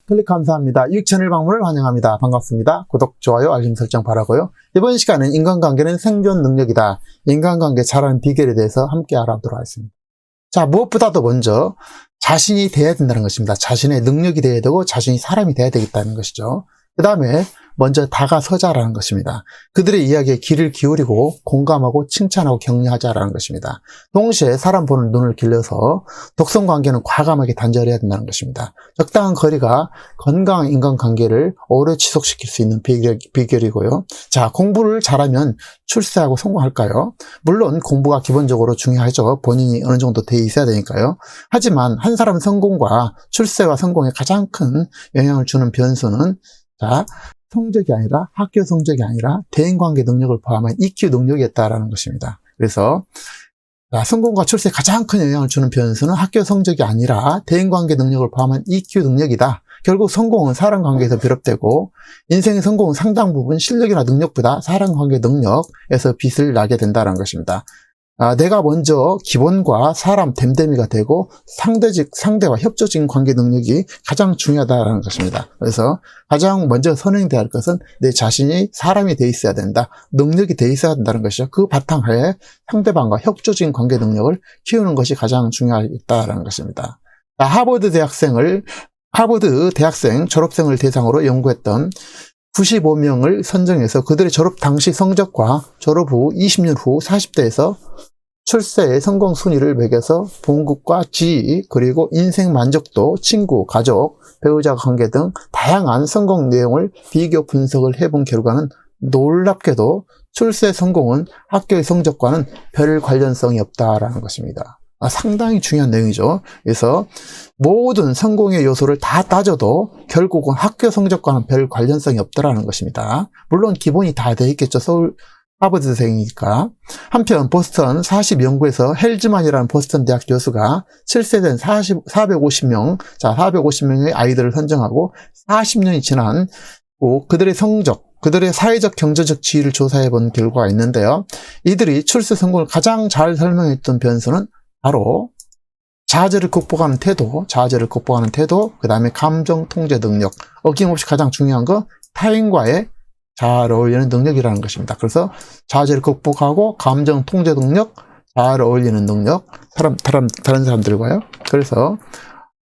클릭 감사합니다. 유익 채널 방문을 환영합니다. 반갑습니다. 구독, 좋아요, 알림 설정 바라고요. 이번 시간은 인간관계는 생존 능력이다. 인간관계 잘하는 비결에 대해서 함께 알아보도록 하겠습니다. 자, 무엇보다도 먼저 자신이 돼야 된다는 것입니다. 자신의 능력이 돼야 되고 자신이 사람이 돼야 되겠다는 것이죠. 그 다음에 먼저 다가서자라는 것입니다. 그들의 이야기에 귀를 기울이고 공감하고 칭찬하고 격려하자라는 것입니다. 동시에 사람 보는 눈을 길러서 독성관계는 과감하게 단절해야 된다는 것입니다. 적당한 거리가 건강한 인간관계를 오래 지속시킬 수 있는 비결이고요. 자, 공부를 잘하면 출세하고 성공할까요? 물론 공부가 기본적으로 중요하죠. 본인이 어느 정도 돼 있어야 되니까요. 하지만 한 사람 성공과 출세와 성공에 가장 큰 영향을 주는 변수는 자, 성적이 아니라 학교 성적이 아니라 대인관계 능력을 포함한 EQ 능력이었다라는 것입니다. 그래서 성공과 출세에 가장 큰 영향을 주는 변수는 학교 성적이 아니라 대인관계 능력을 포함한 EQ 능력이다. 결국 성공은 사람관계에서 비롯되고 인생의 성공은 상당 부분 실력이나 능력보다 사람관계 능력에서 빛을 나게 된다는 것입니다. 내가 먼저 기본과 사람 댐댐이가 되고 상대와 협조적인 관계 능력이 가장 중요하다는 것입니다. 그래서 가장 먼저 선행돼야 할 것은 내 자신이 사람이 돼 있어야 된다. 능력이 돼 있어야 된다는 것이죠. 그 바탕하에 상대방과 협조적인 관계 능력을 키우는 것이 가장 중요하다는 것입니다. 하버드 대학생 졸업생을 대상으로 연구했던 95명을 선정해서 그들의 졸업 당시 성적과 졸업 후 20년 후 40대에서 출세의 성공 순위를 매겨서 봉급과 지위, 그리고 인생 만족도, 친구, 가족, 배우자 관계 등 다양한 성공 내용을 비교 분석을 해본 결과는 놀랍게도 출세 성공은 학교의 성적과는 별 관련성이 없다라는 것입니다. 상당히 중요한 내용이죠. 그래서 모든 성공의 요소를 다 따져도 결국은 학교 성적과는 별 관련성이 없더라는 것입니다. 물론 기본이 다 돼 있겠죠. 하버드생이니까. 한편 보스턴 40연구에서 헬즈만이라는 보스턴 대학 교수가 7세된 450명의 아이들을 선정하고 40년이 지난 후 그들의 성적, 그들의 사회적 경제적 지위를 조사해 본 결과가 있는데요. 이들이 출세 성공을 가장 잘 설명했던 변수는 바로 자아제를 극복하는 태도, 그 다음에 감정 통제 능력, 어김없이 가장 중요한 거 타인과의 잘 어울리는 능력이라는 것입니다. 그래서 자아제를 극복하고 감정 통제 능력, 잘 어울리는 능력, 다른 사람들과요. 그래서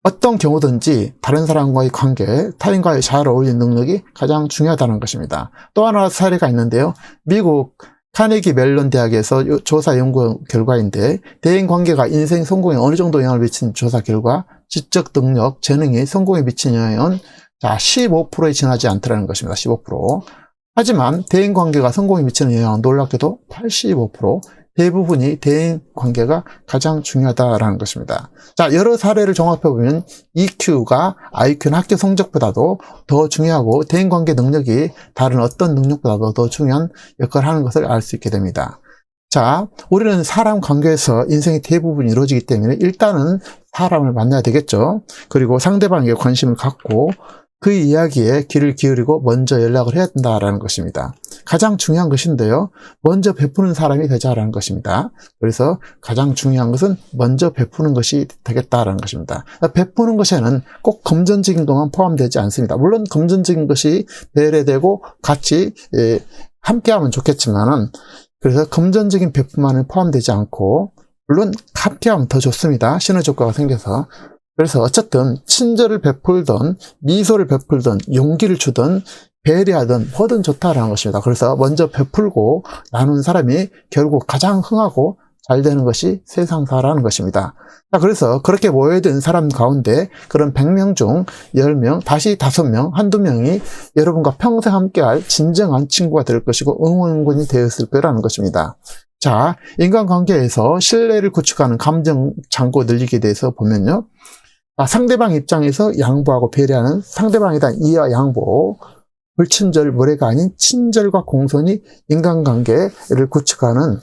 어떤 경우든지 다른 사람과의 관계, 타인과의 잘 어울리는 능력이 가장 중요하다는 것입니다. 또 하나 사례가 있는데요. 미국 카네기 멜론 대학에서 조사 연구 결과인데 대인관계가 인생 성공에 어느 정도 영향을 미친 조사 결과 지적 능력, 재능이 성공에 미친 영향은 15%에 지나지 않더라는 것입니다. 15%. 하지만 대인관계가 성공에 미치는 영향은 놀랍게도 85%, 대부분이 대인관계가 가장 중요하다라는 것입니다. 자, 여러 사례를 종합해보면 EQ가 IQ는 학교 성적보다도 더 중요하고 대인관계 능력이 다른 어떤 능력보다도 더 중요한 역할을 하는 것을 알 수 있게 됩니다. 자, 우리는 사람 관계에서 인생의 대부분이 이루어지기 때문에 일단은 사람을 만나야 되겠죠. 그리고 상대방에게 관심을 갖고 그 이야기에 귀를 기울이고 먼저 연락을 해야 된다라는 것입니다. 가장 중요한 것인데요. 먼저 베푸는 사람이 되자라는 것입니다. 그래서 가장 중요한 것은 먼저 베푸는 것이 되겠다라는 것입니다. 베푸는 것에는 꼭 금전적인 것만 포함되지 않습니다. 물론 금전적인 것이 배려되고 같이 함께하면 좋겠지만은 그래서 금전적인 베품만을 포함되지 않고 물론 함께하면 더 좋습니다. 시너지 효과가 생겨서. 그래서 어쨌든 친절을 베풀든 미소를 베풀든 용기를 주든 배려하든 뭐든 좋다라는 것입니다. 그래서 먼저 베풀고 나눈 사람이 결국 가장 흥하고 잘 되는 것이 세상사라는 것입니다. 자, 그래서 그렇게 모여든 사람 가운데 그런 100명 중 10명, 다시 5명, 한두 명이 여러분과 평생 함께할 진정한 친구가 될 것이고 응원군이 되었을 거라는 것입니다. 자, 인간관계에서 신뢰를 구축하는 감정 창고 늘리기에 대해서 보면요. 상대방 입장에서 양보하고 배려하는 상대방에 대한 이해와 양보, 불친절, 무례가 아닌 친절과 공손이 인간관계를 구축하는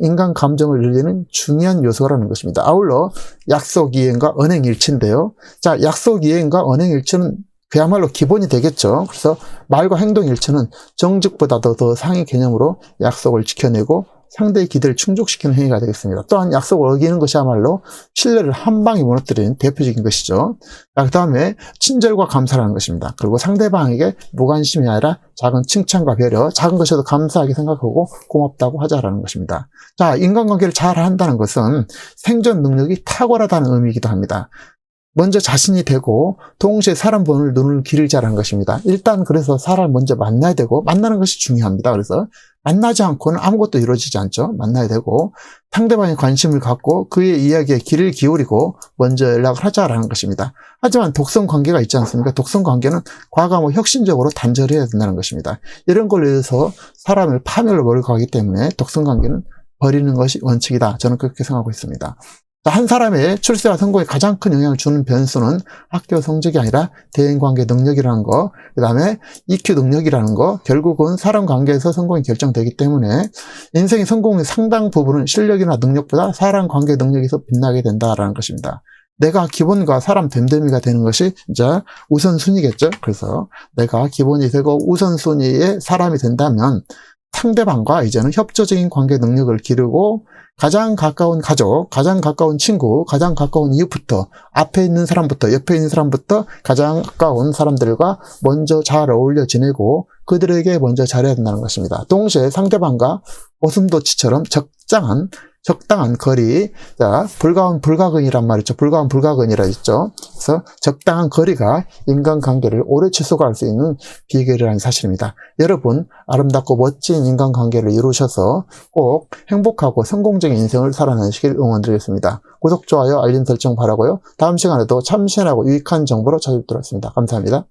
인간 감정을 늘리는 중요한 요소라는 것입니다. 아울러 약속 이행과 언행 일치인데요. 자, 약속 이행과 언행 일치는 그야말로 기본이 되겠죠. 그래서 말과 행동 일치는 정직보다도 더 상위 개념으로 약속을 지켜내고 상대의 기대를 충족시키는 행위가 되겠습니다. 또한 약속을 어기는 것이야말로 신뢰를 한 방에 무너뜨리는 대표적인 것이죠. 그 다음에 친절과 감사라는 것입니다. 그리고 상대방에게 무관심이 아니라 작은 칭찬과 배려, 작은 것에도 감사하게 생각하고 고맙다고 하자라는 것입니다. 자, 인간관계를 잘 한다는 것은 생존 능력이 탁월하다는 의미이기도 합니다. 먼저 자신이 되고 동시에 사람 보는 눈을 기르자라는 것입니다. 일단 그래서 사람을 먼저 만나야 되고 만나는 것이 중요합니다. 그래서 만나지 않고는 아무것도 이루어지지 않죠. 만나야 되고 상대방의 관심을 갖고 그의 이야기에 귀를 기울이고 먼저 연락을 하자라는 것입니다. 하지만 독성 관계가 있지 않습니까? 독성 관계는 과감하고 혁신적으로 단절해야 된다는 것입니다. 이런 걸로 인해서 사람을 파멸로 몰고 가기 때문에 독성 관계는 버리는 것이 원칙이다. 저는 그렇게 생각하고 있습니다. 한 사람의 출세와 성공에 가장 큰 영향을 주는 변수는 학교 성적이 아니라 대인관계 능력이라는 거, 그 다음에 EQ 능력이라는 거, 결국은 사람 관계에서 성공이 결정되기 때문에 인생의 성공의 상당 부분은 실력이나 능력보다 사람 관계 능력에서 빛나게 된다라는 것입니다. 내가 기본과 사람 됨됨이가 되는 것이 이제 우선순위겠죠. 그래서 내가 기본이 되고 우선순위의 사람이 된다면 상대방과 이제는 협조적인 관계 능력을 기르고 가장 가까운 가족, 가장 가까운 친구, 가장 가까운 이웃부터 앞에 있는 사람부터 옆에 있는 사람부터 가장 가까운 사람들과 먼저 잘 어울려 지내고 그들에게 먼저 잘해야 된다는 것입니다. 동시에 상대방과 오순도치처럼 적당한 거리, 자, 불가근이란 말이죠. 불가근이라 했죠. 그래서 적당한 거리가 인간관계를 오래 지속할 수 있는 비결이라는 사실입니다. 여러분, 아름답고 멋진 인간관계를 이루셔서 꼭 행복하고 성공적인 인생을 살아내시길 응원드리겠습니다. 구독, 좋아요, 알림 설정 바라고요. 다음 시간에도 참신하고 유익한 정보로 찾아뵙도록 하겠습니다. 감사합니다.